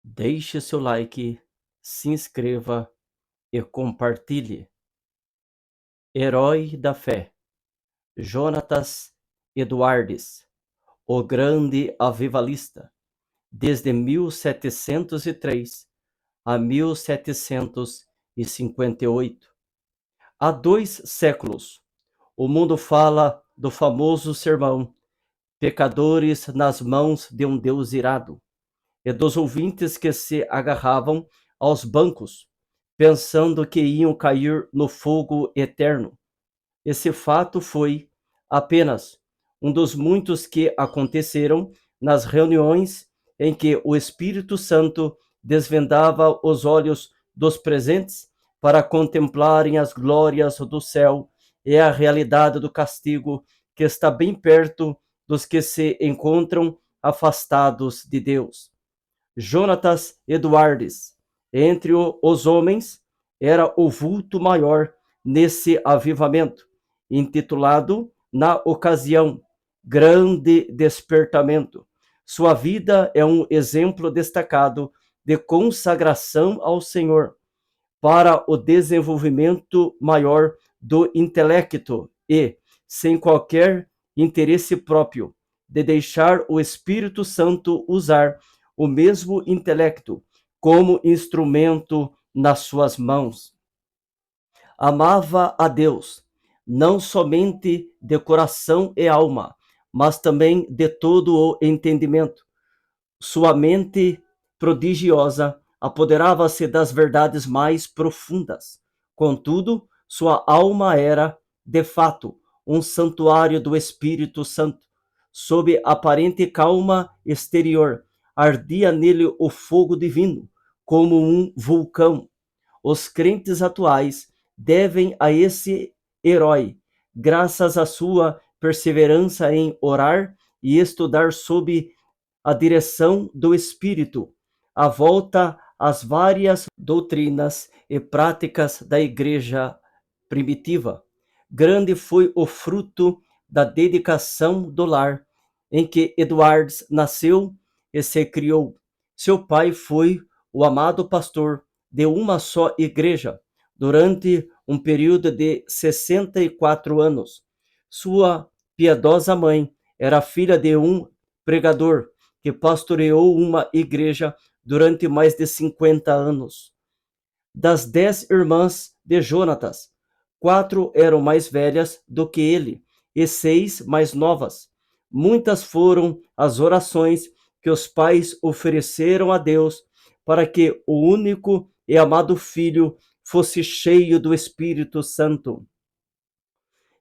Deixe seu like, se inscreva e compartilhe. Herói da fé, Jonatas Eduardes, o grande avivalista, desde 1703 a 1758. Há 2 séculos, o mundo fala do famoso sermão Pecadores nas mãos de um Deus irado, e dos ouvintes que se agarravam aos bancos, pensando que iam cair no fogo eterno. Esse fato foi apenas um dos muitos que aconteceram nas reuniões em que o Espírito Santo desvendava os olhos dos presentes para contemplarem as glórias do céu e a realidade do castigo que está bem perto dos que se encontram afastados de Deus. Jonatas Eduardes, entre os homens, era o vulto maior nesse avivamento, intitulado, na ocasião, Grande Despertamento. Sua vida é um exemplo destacado de consagração ao Senhor para o desenvolvimento maior do intelecto e, sem qualquer interesse próprio, de deixar o Espírito Santo usar o mesmo intelecto como instrumento nas suas mãos. Amava a Deus, não somente de coração e alma, mas também de todo o entendimento. Sua mente prodigiosa apoderava-se das verdades mais profundas. Contudo, sua alma era, de fato, um santuário do Espírito Santo. Sob aparente calma exterior, ardia nele o fogo divino, como um vulcão. Os crentes atuais devem a esse herói, graças à sua perseverança em orar e estudar sob a direção do Espírito, a volta às várias doutrinas e práticas da Igreja primitiva. Grande foi o fruto da dedicação do lar em que Eduardes nasceu e se criou. Seu pai foi o amado pastor de uma só igreja durante um período de 64 anos. Sua piedosa mãe era filha de um pregador que pastoreou uma igreja durante mais de 50 anos. Das 10 irmãs de Jonatas, 4 eram mais velhas do que ele e 6 mais novas. Muitas foram as orações que os pais ofereceram a Deus para que o único e amado filho fosse cheio do Espírito Santo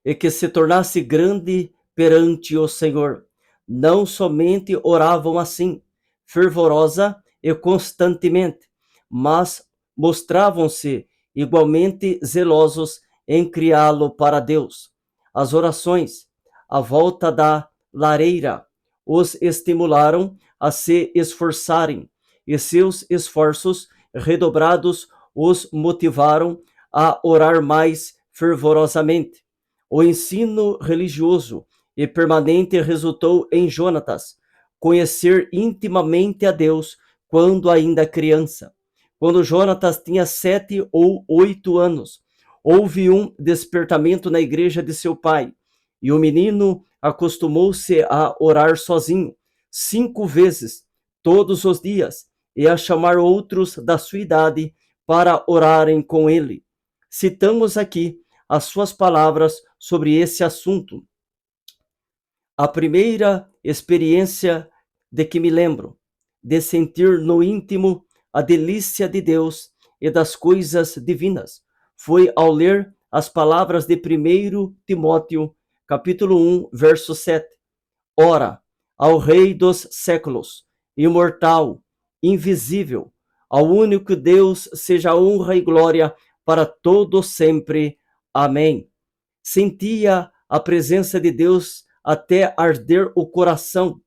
e que se tornasse grande perante o Senhor. Não somente oravam assim, fervorosa e constantemente, mas mostravam-se igualmente zelosos em criá-lo para Deus. As orações à volta da lareira os estimularam a se esforçarem, e seus esforços redobrados os motivaram a orar mais fervorosamente. O ensino religioso e permanente resultou em Jonatas conhecer intimamente a Deus quando ainda criança. Quando Jonatas tinha 7 ou 8 anos, houve um despertamento na igreja de seu pai, e o menino acostumou-se a orar sozinho, 5 vezes, todos os dias, e a chamar outros da sua idade para orarem com ele. Citamos aqui as suas palavras sobre esse assunto. A primeira experiência de que me lembro, de sentir no íntimo a delícia de Deus e das coisas divinas, foi ao ler as palavras de 1 Timóteo, capítulo 1, verso 7. Ora, ao Rei dos séculos, imortal, invisível, ao único Deus, seja honra e glória para todo sempre. Amém. Sentia a presença de Deus até arder o coração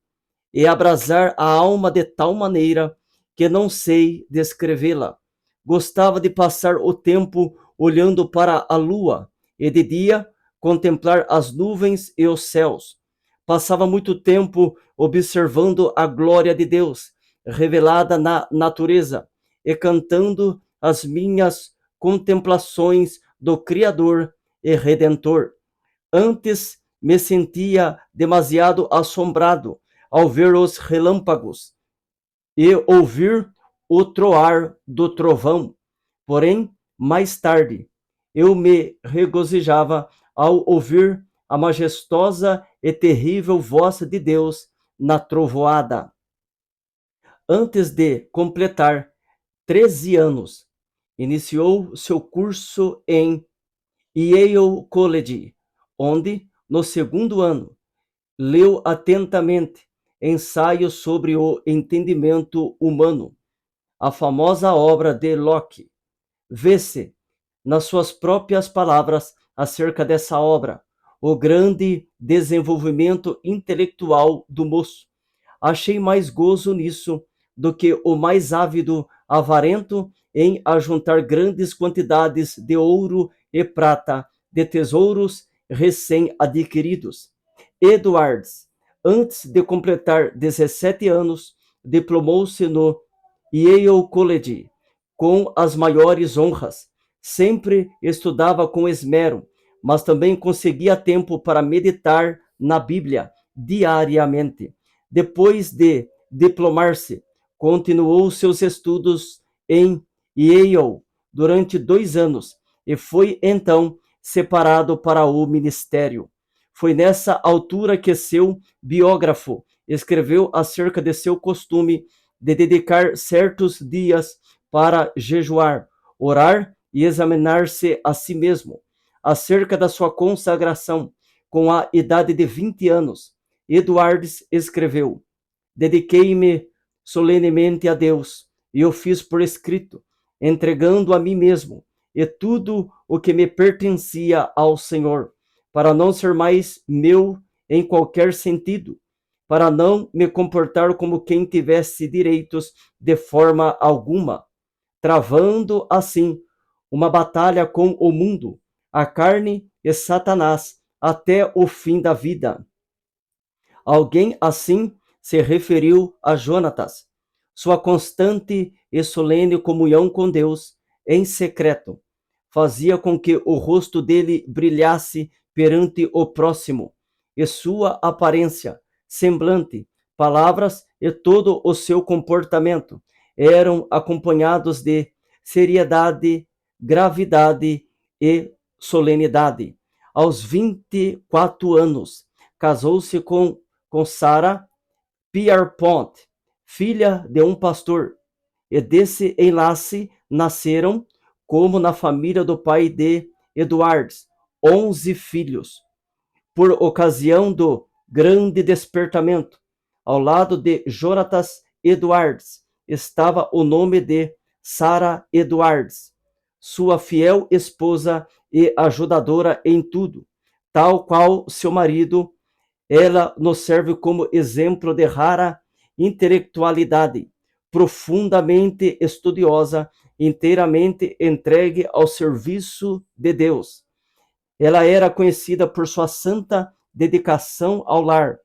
e abrasar a alma de tal maneira que não sei descrevê-la. Gostava de passar o tempo olhando para a lua e de dia contemplar as nuvens e os céus. Passava muito tempo observando a glória de Deus revelada na natureza e cantando as minhas contemplações do Criador e Redentor. Antes me sentia demasiado assombrado ao ver os relâmpagos e ouvir o troar do trovão. Porém, mais tarde, eu me regozijava ao ouvir a majestosa e terrível voz de Deus na trovoada. Antes de completar 13 anos, iniciou seu curso em Yale College, onde, no segundo ano, leu atentamente ensaios sobre o entendimento humano, a famosa obra de Locke. Vê-se, nas suas próprias palavras, acerca dessa obra, o grande desenvolvimento intelectual do moço. Achei mais gozo nisso do que o mais ávido avarento em ajuntar grandes quantidades de ouro e prata, de tesouros recém-adquiridos. Edwards, antes de completar 17 anos, diplomou-se no Yale College com as maiores honras. Sempre estudava com esmero, mas também conseguia tempo para meditar na Bíblia diariamente. Depois de diplomar-se, continuou seus estudos em Yale durante 2 anos e foi então separado para o ministério. Foi nessa altura que seu biógrafo escreveu acerca de seu costume de dedicar certos dias para jejuar, orar e examinar-se a si mesmo. Acerca da sua consagração, com a idade de 20 anos, Edwards escreveu: dediquei-me solenemente a Deus e o fiz por escrito, entregando a mim mesmo e tudo o que me pertencia ao Senhor, para não ser mais meu em qualquer sentido, para não me comportar como quem tivesse direitos de forma alguma, travando assim uma batalha com o mundo, a carne e Satanás até o fim da vida. Alguém assim se referiu a Jonatas. Sua constante e solene comunhão com Deus em secreto fazia com que o rosto dele brilhasse perante o próximo, e sua aparência, semblante, palavras e todo o seu comportamento eram acompanhados de seriedade, gravidade e solenidade. Aos 24 anos, casou-se com Sarah Pierpont, filha de um pastor, e desse enlace nasceram, como na família do pai de Edwards, 11 filhos. Por ocasião do grande despertamento, ao lado de Jonatas Edwards, estava o nome de Sarah Edwards, sua fiel esposa e ajudadora em tudo, tal qual seu marido. Ela nos serve como exemplo de rara intelectualidade, profundamente estudiosa, inteiramente entregue ao serviço de Deus. Ela era conhecida por sua santa dedicação ao lar,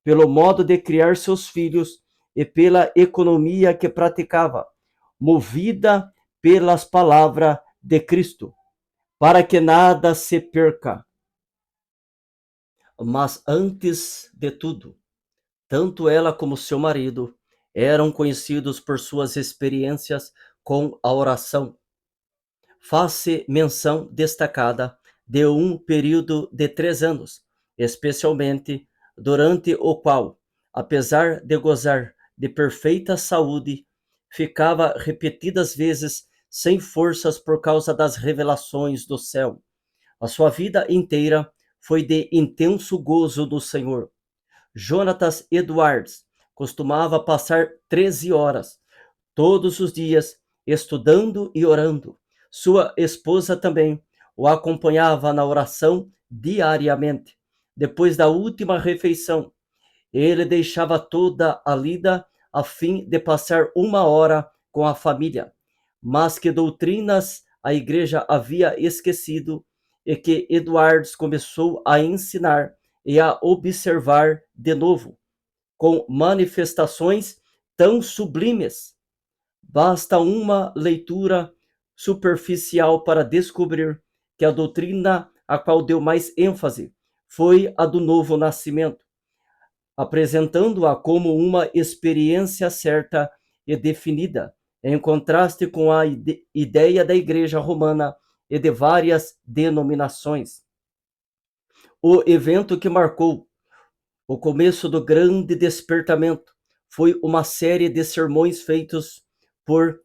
pelo modo de criar seus filhos e pela economia que praticava, movida pelas palavras de Cristo, para que nada se perca. Mas antes de tudo, tanto ela como seu marido eram conhecidos por suas experiências com a oração. Faz-se menção destacada de um período de 3 anos, especialmente durante o qual, apesar de gozar de perfeita saúde, ficava repetidas vezes sem forças por causa das revelações do céu. A sua vida inteira foi de intenso gozo do Senhor. Jonatas Edwards costumava passar 13 horas todos os dias estudando e orando. Sua esposa também o acompanhava na oração diariamente. Depois da última refeição, ele deixava toda a lida a fim de passar 1 hora com a família. Mas que doutrinas a igreja havia esquecido e que Edwards começou a ensinar e a observar de novo, com manifestações tão sublimes. Basta uma leitura superficial para descobrir que a doutrina a qual deu mais ênfase foi a do novo nascimento, apresentando-a como uma experiência certa e definida, em contraste com a ideia da Igreja Romana e de várias denominações. O evento que marcou o começo do grande despertamento foi uma série de sermões feitos por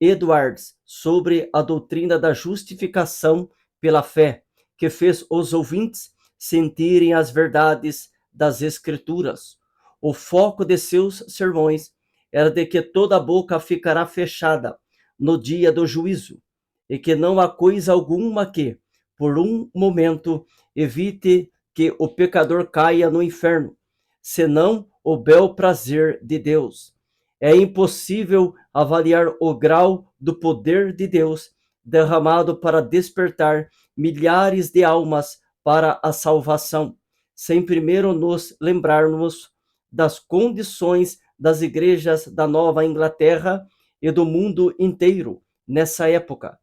Edwards sobre a doutrina da justificação pela fé, que fez os ouvintes sentirem as verdades das Escrituras. O foco de seus sermões era de que toda boca ficará fechada no dia do juízo, e que não há coisa alguma que, por um momento, evite que o pecador caia no inferno, senão o bel prazer de Deus. É impossível avaliar o grau do poder de Deus derramado para despertar milhares de almas para a salvação, sem primeiro nos lembrarmos das condições das igrejas da Nova Inglaterra e do mundo inteiro nessa época.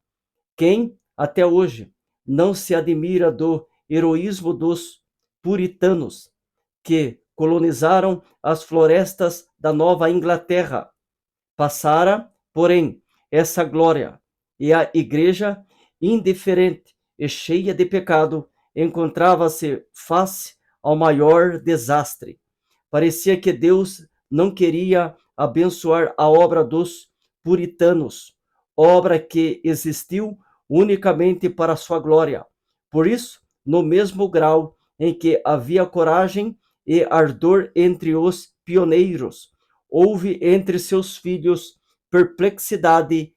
Quem, até hoje, não se admira do heroísmo dos puritanos que colonizaram as florestas da Nova Inglaterra? Passara, porém, essa glória, e a igreja, indiferente e cheia de pecado, encontrava-se face ao maior desastre. Parecia que Deus não queria abençoar a obra dos puritanos, obra que existiu unicamente para sua glória. Por isso, no mesmo grau em que havia coragem e ardor entre os pioneiros, houve entre seus filhos perplexidade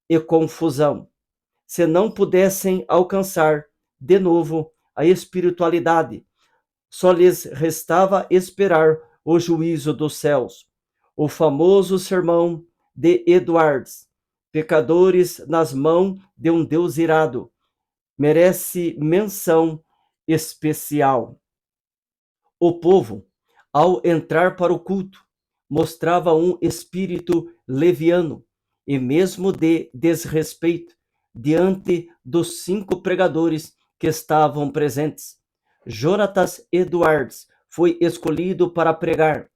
e confusão. Se não pudessem alcançar de novo a espiritualidade, só lhes restava esperar o juízo dos céus. O famoso sermão de Edwards, Pecadores nas mãos de um Deus irado, merece menção especial. O povo, ao entrar para o culto, mostrava um espírito leviano e mesmo de desrespeito diante dos 5 pregadores que estavam presentes. Jonatas Edwards foi escolhido para pregar.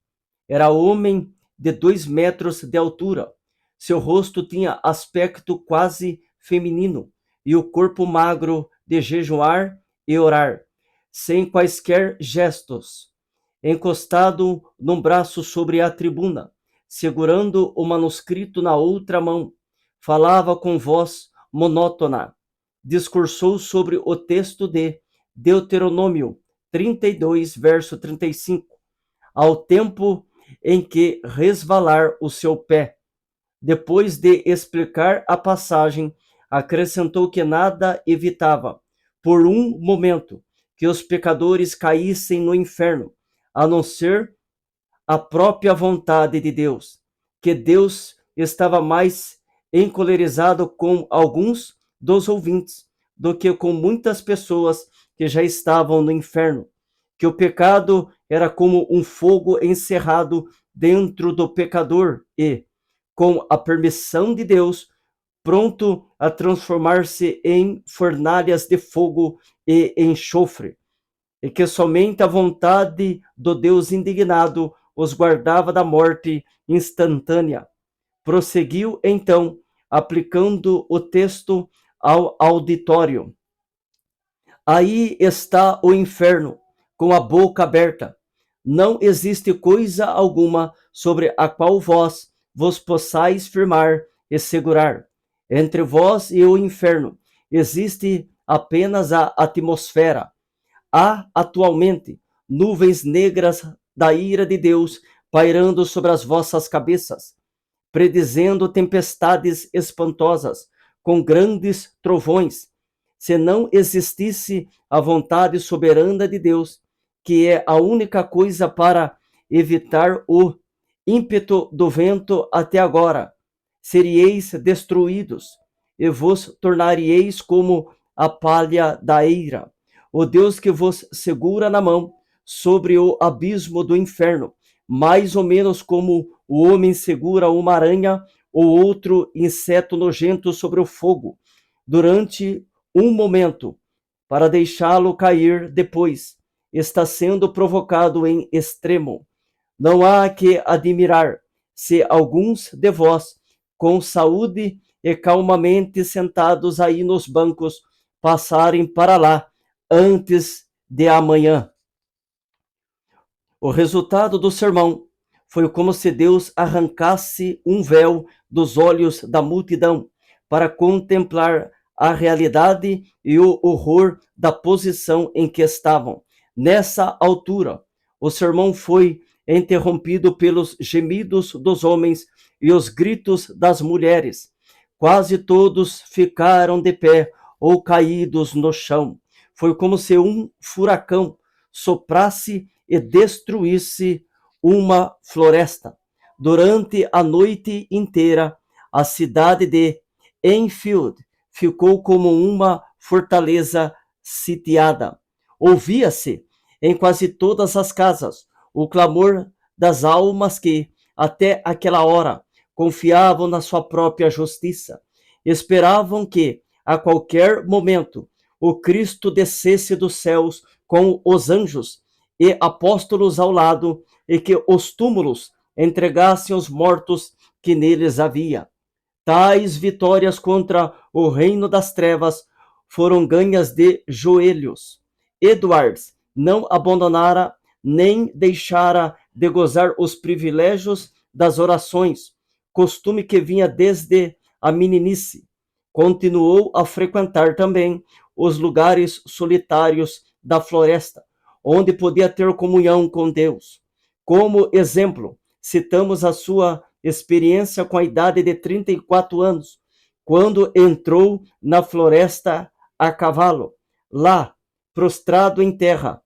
Era homem de 2 metros de altura. Seu rosto tinha aspecto quase feminino e o corpo magro de jejuar e orar, sem quaisquer gestos, encostado num braço sobre a tribuna, segurando o manuscrito na outra mão. Falava com voz monótona. Discursou sobre o texto de Deuteronômio 32, verso 35, ao tempo em que resvalar o seu pé. Depois de explicar a passagem, acrescentou que nada evitava, por um momento, que os pecadores caíssem no inferno, a não ser a própria vontade de Deus, que Deus estava mais encolerizado com alguns dos ouvintes do que com muitas pessoas que já estavam no inferno, que o pecado era como um fogo encerrado dentro do pecador e, com a permissão de Deus, pronto a transformar-se em fornalhas de fogo e enxofre, e que somente a vontade do Deus indignado os guardava da morte instantânea. Prosseguiu, então, aplicando o texto ao auditório. Aí está o inferno, com a boca aberta. Não existe coisa alguma sobre a qual vos possais firmar e segurar. Entre vós e o inferno existe apenas a atmosfera. Há atualmente nuvens negras da ira de Deus pairando sobre as vossas cabeças, predizendo tempestades espantosas, com grandes trovões. Se não existisse a vontade soberana de Deus, que é a única coisa para evitar o ímpeto do vento até agora, seríeis destruídos e vos tornaríeis como a palha da eira. O Deus que vos segura na mão sobre o abismo do inferno, mais ou menos como o homem segura uma aranha ou outro inseto nojento sobre o fogo durante um momento, para deixá-lo cair depois. Está sendo provocado em extremo. Não há que admirar se alguns de vós, com saúde e calmamente sentados aí nos bancos, passarem para lá antes de amanhã. O resultado do sermão foi como se Deus arrancasse um véu dos olhos da multidão para contemplar a realidade e o horror da posição em que estavam. Nessa altura, o sermão foi interrompido pelos gemidos dos homens e os gritos das mulheres. Quase todos ficaram de pé ou caídos no chão. Foi como se um furacão soprasse e destruísse uma floresta. Durante a noite inteira, a cidade de Enfield ficou como uma fortaleza sitiada. Ouvia-se em quase todas as casas o clamor das almas que, até aquela hora, confiavam na sua própria justiça. Esperavam que, a qualquer momento, o Cristo descesse dos céus com os anjos e apóstolos ao lado, e que os túmulos entregassem os mortos que neles havia. Tais vitórias contra o reino das trevas foram ganhas de joelhos. Edwards não abandonara nem deixara de gozar os privilégios das orações, costume que vinha desde a meninice. Continuou a frequentar também os lugares solitários da floresta, onde podia ter comunhão com Deus. Como exemplo, citamos a sua experiência com a idade de 34 anos, quando entrou na floresta a cavalo. Lá, prostrado em terra,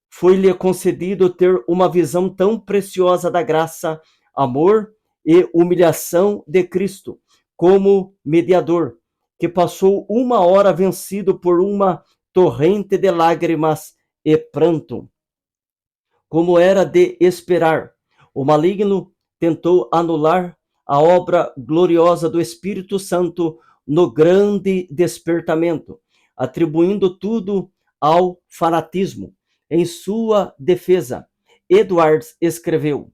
foi-lhe concedido ter uma visão tão preciosa da graça, amor e humilhação de Cristo como mediador, que passou uma hora vencido por uma torrente de lágrimas e pranto. Como era de esperar, o maligno tentou anular a obra gloriosa do Espírito Santo no grande despertamento, atribuindo tudo ao fanatismo. Em sua defesa, Edwards escreveu: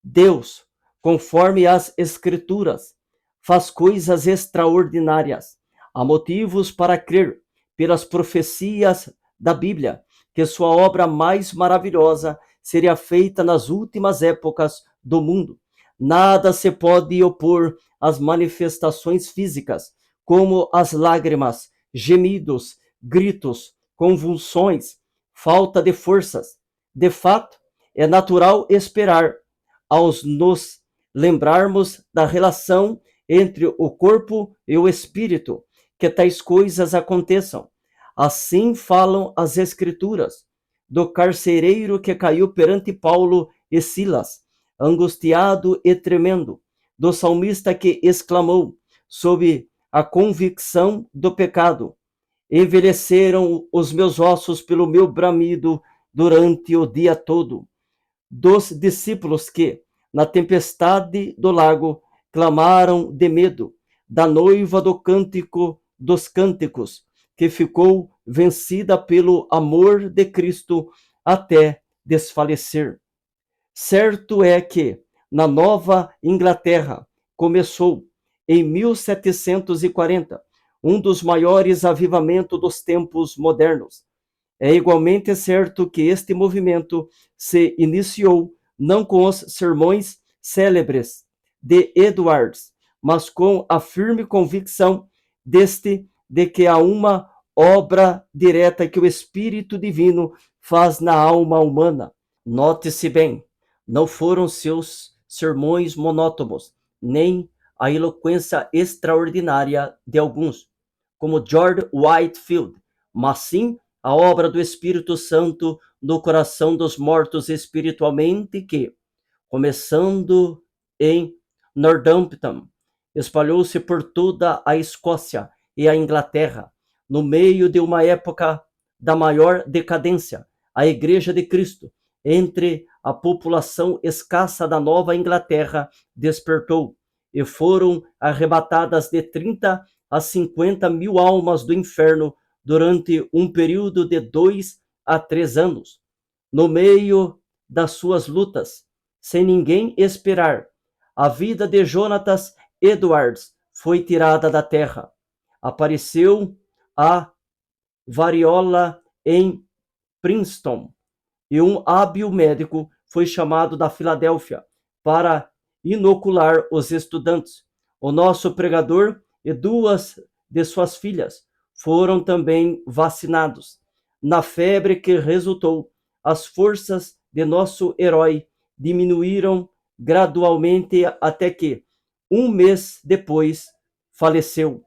Deus, conforme as Escrituras, faz coisas extraordinárias. Há motivos para crer, pelas profecias da Bíblia, que sua obra mais maravilhosa seria feita nas últimas épocas do mundo. Nada se pode opor às manifestações físicas, como as lágrimas, gemidos, gritos, convulsões, falta de forças. De fato, é natural esperar, aos nos lembrarmos da relação entre o corpo e o espírito, que tais coisas aconteçam. Assim falam as Escrituras, do carcereiro que caiu perante Paulo e Silas, angustiado e tremendo, do salmista que exclamou, sob a convicção do pecado: envelheceram os meus ossos pelo meu bramido durante o dia todo. Dos discípulos que, na tempestade do lago, clamaram de medo, da noiva do cântico dos cânticos, que ficou vencida pelo amor de Cristo até desfalecer. Certo é que, na Nova Inglaterra, começou, em 1740, um dos maiores avivamentos dos tempos modernos. É igualmente certo que este movimento se iniciou não com os sermões célebres de Edwards, mas com a firme convicção de que há uma obra direta que o Espírito Divino faz na alma humana. Note-se bem, não foram seus sermões monótonos, nem a eloquência extraordinária de alguns, como George Whitefield, mas sim a obra do Espírito Santo no coração dos mortos espiritualmente que, começando em Northampton, espalhou-se por toda a Escócia e a Inglaterra. No meio de uma época da maior decadência, a Igreja de Cristo, entre a população escassa da Nova Inglaterra despertou, e foram arrebatadas de 30 a 50 mil almas do inferno durante um período de 2 a 3 anos. No meio das suas lutas, sem ninguém esperar, a vida de Jonatas Edwards foi tirada da terra. Apareceu a varíola em Princeton, e um hábil médico foi chamado da Filadélfia para inocular os estudantes. O nosso pregador e 2 de suas filhas foram também vacinados. Na febre que resultou, as forças de nosso herói diminuíram gradualmente até que, um mês depois, faleceu.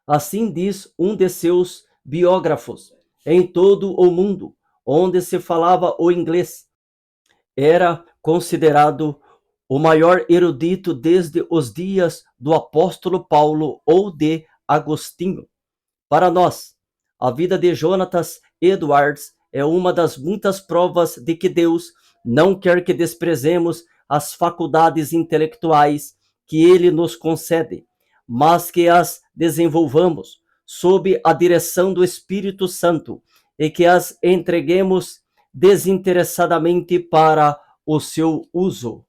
Assim diz um de seus biógrafos. Em todo o mundo onde se falava o inglês, era considerado o maior erudito desde os dias do apóstolo Paulo ou de Agostinho. Para nós, a vida de Jonatas Edwards é uma das muitas provas de que Deus não quer que desprezemos as faculdades intelectuais que ele nos concede, mas que as desenvolvamos sob a direção do Espírito Santo e que as entreguemos desinteressadamente para o seu uso.